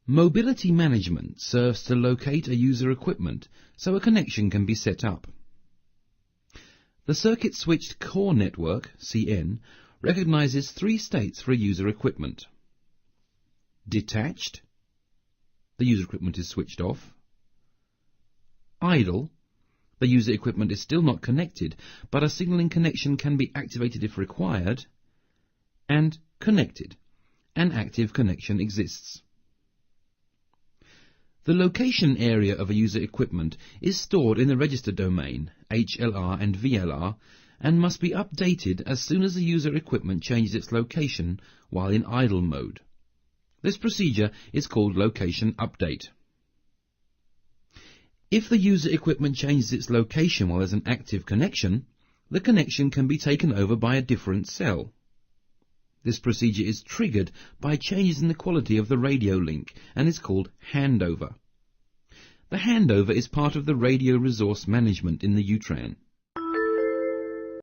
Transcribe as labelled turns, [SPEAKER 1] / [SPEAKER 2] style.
[SPEAKER 1] Mobility management serves to locate a user equipment so a connection can be set up. The Circuit Switched Core Network, CN, recognizes three states for a user equipment. Detached, the user equipment is switched off. Idle, the user equipment is still not connected, but a signaling connection can be activated if required. And connected, an active connection exists. The location area of a user equipment is stored in the register domain, HLR and VLR, and must be updated as soon as the user equipment changes its location while in idle mode. This procedure is called location update. If the user equipment changes its location while there's an active connection, the connection can be taken over by a different cell. This procedure is triggered by changes in the quality of the radio link and is called handover. The handover is part of the radio resource management in the UTRAN.